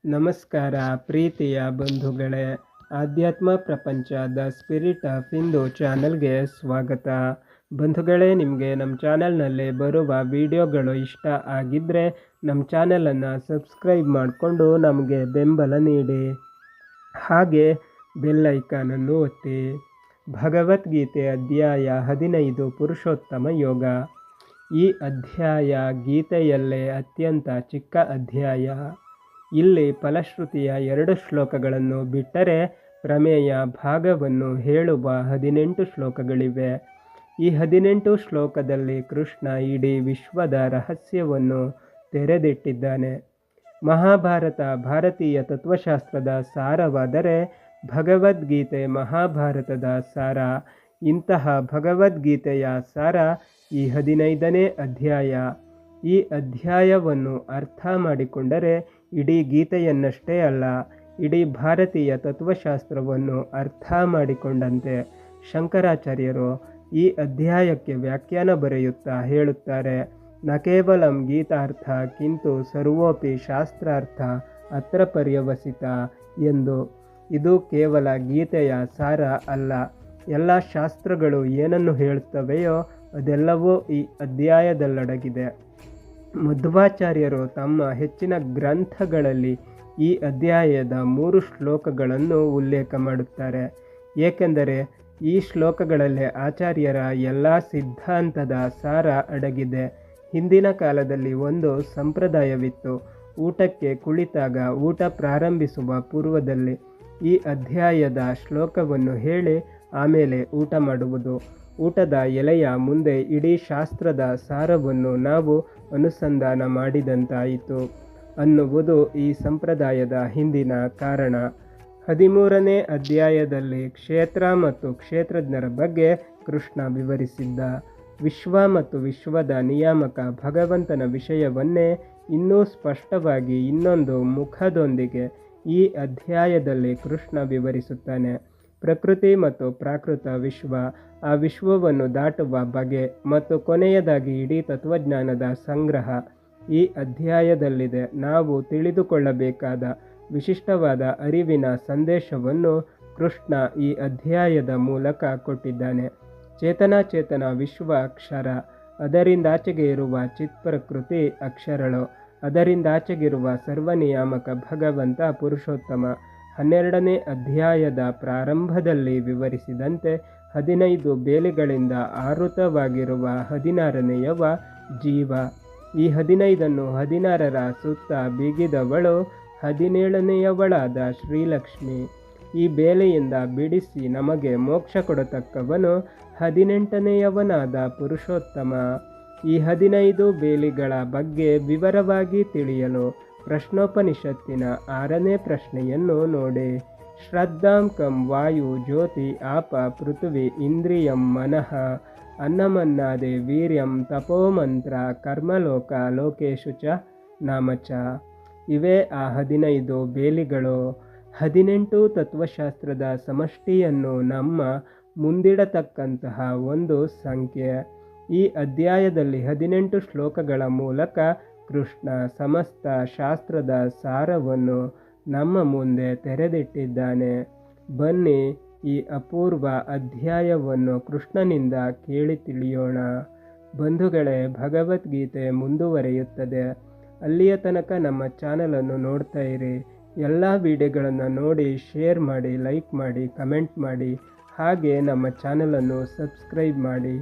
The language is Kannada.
ನಮಸ್ಕಾರ ಪ್ರೀತಿಯ ಬಂಧುಗಳೇ, ಆಧ್ಯಾತ್ಮ ಪ್ರಪಂಚ ದ ಸ್ಪಿರಿಟ್ ಆಫ್ ಹಿಂದೂ ಚಾನಲ್ಗೆ ಸ್ವಾಗತ. ಬಂಧುಗಳೇ, ನಿಮಗೆ ನಮ್ಮ ಚಾನಲ್ನಲ್ಲಿ ಬರುವ ವಿಡಿಯೋಗಳು ಇಷ್ಟ ಆಗಿದ್ದರೆ ನಮ್ಮ ಚಾನಲನ್ನು ಸಬ್ಸ್ಕ್ರೈಬ್ ಮಾಡಿಕೊಂಡು ನಮಗೆ ಬೆಂಬಲ ನೀಡಿ. ಹಾಗೆ ಬೆಲ್ ಐಕಾನನ್ನು ಒತ್ತಿ. ಭಗವದ್ಗೀತೆ ಅಧ್ಯಾಯ 15 ಪುರುಷೋತ್ತಮ ಯೋಗ. ಈ ಅಧ್ಯಾಯ ಗೀತೆಯಲ್ಲೇ ಅತ್ಯಂತ ಚಿಕ್ಕ ಅಧ್ಯಾಯ. ಇಲ್ಲಿ ಫಲಶ್ರುತಿಯ 2 ಶ್ಲೋಕಗಳನ್ನು ಬಿಟ್ಟರೆ ಪ್ರಮೇಯ ಭಾಗವನ್ನು ಹೇಳುವ 18 ಶ್ಲೋಕಗಳಿವೆ. ಈ 18 ಶ್ಲೋಕದಲ್ಲಿ ಕೃಷ್ಣ ಇಡೀ ವಿಶ್ವದ ರಹಸ್ಯವನ್ನು ತೆರೆದಿಟ್ಟಿದ್ದಾನೆ. ಮಹಾಭಾರತ ಭಾರತೀಯ ತತ್ವಶಾಸ್ತ್ರದ ಸಾರವಾದರೆ ಭಗವದ್ಗೀತೆ ಮಹಾಭಾರತದ ಸಾರ. ಇಂತಹ ಭಗವದ್ಗೀತೆಯ ಸಾರ ಈ 15ನೇ ಅಧ್ಯಾಯ. ಈ ಅಧ್ಯಾಯವನ್ನು ಅರ್ಥ ಮಾಡಿಕೊಂಡರೆ ಇಡೀ ಗೀತೆಯನ್ನಷ್ಟೇ ಅಲ್ಲ, ಇಡೀ ಭಾರತೀಯ ತತ್ವಶಾಸ್ತ್ರವನ್ನು ಅರ್ಥ ಮಾಡಿಕೊಂಡಂತೆ. ಶಂಕರಾಚಾರ್ಯರು ಈ ಅಧ್ಯಾಯಕ್ಕೆ ವ್ಯಾಖ್ಯಾನ ಬರೆಯುತ್ತಾ ಹೇಳುತ್ತಾರೆ, ನ ಕೇವಲಂ ಗೀತಾರ್ಥ ಕಿಂತು ಸರ್ವೋಪಿ ಶಾಸ್ತ್ರಾರ್ಥ ಅತ್ರ ಪರ್ಯವಸಿತ ಎಂದು. ಇದು ಕೇವಲ ಗೀತೆಯ ಸಾರ ಅಲ್ಲ, ಎಲ್ಲ ಶಾಸ್ತ್ರಗಳು ಏನನ್ನು ಹೇಳುತ್ತವೆಯೋ ಅದೆಲ್ಲವೂ ಈ ಅಧ್ಯಾಯದಲ್ಲಡಗಿದೆ. ಮಧ್ವಾಚಾರ್ಯರು ತಮ್ಮ ಹೆಚ್ಚಿನ ಗ್ರಂಥಗಳಲ್ಲಿ ಈ ಅಧ್ಯಾಯದ 3 ಶ್ಲೋಕಗಳನ್ನು ಉಲ್ಲೇಖ ಮಾಡುತ್ತಾರೆ. ಏಕೆಂದರೆ ಈ ಶ್ಲೋಕಗಳಲ್ಲೇ ಆಚಾರ್ಯರ ಎಲ್ಲ ಸಿದ್ಧಾಂತದ ಸಾರ ಅಡಗಿದೆ. ಹಿಂದಿನ ಕಾಲದಲ್ಲಿ ಒಂದು ಸಂಪ್ರದಾಯವಿತ್ತು. ಊಟಕ್ಕೆ ಕುಳಿತಾಗ ಊಟ ಪ್ರಾರಂಭಿಸುವ ಪೂರ್ವದಲ್ಲಿ ಈ ಅಧ್ಯಾಯದ ಶ್ಲೋಕವನ್ನು ಹೇಳಿ ಆಮೇಲೆ ಊಟ ಮಾಡುವುದು. ಊಟದ ಎಲೆಯ ಮುಂದೆ ಇಡೀ ಶಾಸ್ತ್ರದ ಸಾರವನ್ನು ನಾವು ಅನುಸಂಧಾನ ಮಾಡಿದಂತಾಯಿತು ಅನ್ನುವುದು ಈ ಸಂಪ್ರದಾಯದ ಹಿಂದಿನ ಕಾರಣ. 13ನೇ ಅಧ್ಯಾಯದಲ್ಲಿ ಕ್ಷೇತ್ರ ಮತ್ತು ಕ್ಷೇತ್ರಜ್ಞರ ಬಗ್ಗೆ ಕೃಷ್ಣ ವಿವರಿಸಿದ್ದ. ವಿಶ್ವ ಮತ್ತು ವಿಶ್ವದ ನಿಯಾಮಕ ಭಗವಂತನ ವಿಷಯವನ್ನೇ ಇನ್ನೂ ಸ್ಪಷ್ಟವಾಗಿ ಇನ್ನೊಂದು ಮುಖದೊಂದಿಗೆ ಈ ಅಧ್ಯಾಯದಲ್ಲಿ ಕೃಷ್ಣ ವಿವರಿಸುತ್ತಾನೆ. ಪ್ರಕೃತಿ ಮತ್ತು ಪ್ರಾಕೃತ ವಿಶ್ವ, ಆ ವಿಶ್ವವನ್ನು ದಾಟುವ ಬಗೆ ಮತ್ತು ಕೊನೆಯದಾಗಿ ಇಡೀ ತತ್ವಜ್ಞಾನದ ಸಂಗ್ರಹ ಈ ಅಧ್ಯಾಯದಲ್ಲಿದೆ. ನಾವು ತಿಳಿದುಕೊಳ್ಳಬೇಕಾದ ವಿಶಿಷ್ಟವಾದ ಅರಿವಿನ ಸಂದೇಶವನ್ನು ಕೃಷ್ಣ ಈ ಅಧ್ಯಾಯದ ಮೂಲಕ ಕೊಟ್ಟಿದ್ದಾನೆ. ಚೇತನ ವಿಶ್ವ ಅಕ್ಷರ, ಅದರಿಂದಾಚೆಗೆ ಇರುವ ಚಿತ್ಪ್ರಕೃತಿ ಅಕ್ಷರಗಳು, ಅದರಿಂದಾಚೆಗಿರುವ ಸರ್ವನಿಯಾಮಕ ಭಗವಂತ ಪುರುಷೋತ್ತಮ. 12ನೇ ಅಧ್ಯಾಯದ ಪ್ರಾರಂಭದಲ್ಲಿ ವಿವರಿಸಿದಂತೆ 15 ಬೇಲಿಗಳಿಂದ ಆವೃತವಾಗಿರುವ 16ನೇಯವ ಜೀವ. ಈ 15ನ್ನು 16ರ ಸುತ್ತ ಬಿಗಿದವಳು 17ನೇಯವಳಾದ ಶ್ರೀಲಕ್ಷ್ಮಿ. ಈ ಬೇಲೆಯಿಂದ ಬಿಡಿಸಿ ನಮಗೆ ಮೋಕ್ಷ ಕೊಡತಕ್ಕವನು 18ನೇಯವನಾದ ಪುರುಷೋತ್ತಮ. ಈ 15 ಬೇಲಿಗಳ ಬಗ್ಗೆ ವಿವರವಾಗಿ ತಿಳಿಯಲು ಪ್ರಶ್ನೋಪನಿಷತ್ತಿನ 6ನೇ ಪ್ರಶ್ನೆಯನ್ನು ನೋಡಿ. ಶ್ರದ್ಧಾಂ ಕಂ ವಾಯು ಜ್ಯೋತಿ ಆಪ ಪೃಥ್ವಿ ಇಂದ್ರಿಯಂ ಮನಃ ಅನ್ನಮನ್ನಾದೆ ವೀರ್ಯಂ ತಪೋಮಂತ್ರ ಕರ್ಮಲೋಕ ಲೋಕೇಶು ಚ ನಾಮಚ. ಇವೇ ಆ 15 ಬೇಲಿಗಳು. 18 ತತ್ವಶಾಸ್ತ್ರದ ಸಮಷ್ಟಿಯನ್ನು ನಮ್ಮ ಮುಂದಿಡತಕ್ಕಂತಹ ಒಂದು ಸಂಖ್ಯೆ. ಈ ಅಧ್ಯಾಯದಲ್ಲಿ 18 ಶ್ಲೋಕಗಳ ಮೂಲಕ ಕೃಷ್ಣ ಸಮಸ್ತ ಶಾಸ್ತ್ರದ ಸಾರವನ್ನು ನಮ್ಮ ಮುಂದೆ ತೆರೆದಿಟ್ಟಿದ್ದಾನೆ. ಬನ್ನಿ ಈ ಅಪೂರ್ವ ಅಧ್ಯಾಯವನ್ನು ಕೃಷ್ಣನಿಂದ ಕೇಳಿ ತಿಳಿಯೋಣ. ಬಂಧುಗಳೇ, ಭಗವದ್ಗೀತೆ ಮುಂದುವರಿಯುತ್ತದೆ. ಅಲ್ಲಿಯ ತನಕ ನಮ್ಮ ಚಾನಲನ್ನು ನೋಡ್ತಾ ಇರಿ. ಎಲ್ಲ ವಿಡಿಯೋಗಳನ್ನು ನೋಡಿ ಶೇರ್ ಮಾಡಿ, ಲೈಕ್ ಮಾಡಿ, ಕಮೆಂಟ್ ಮಾಡಿ. ಹಾಗೆ ನಮ್ಮ ಚಾನಲನ್ನು ಸಬ್ಸ್ಕ್ರೈಬ್ ಮಾಡಿ.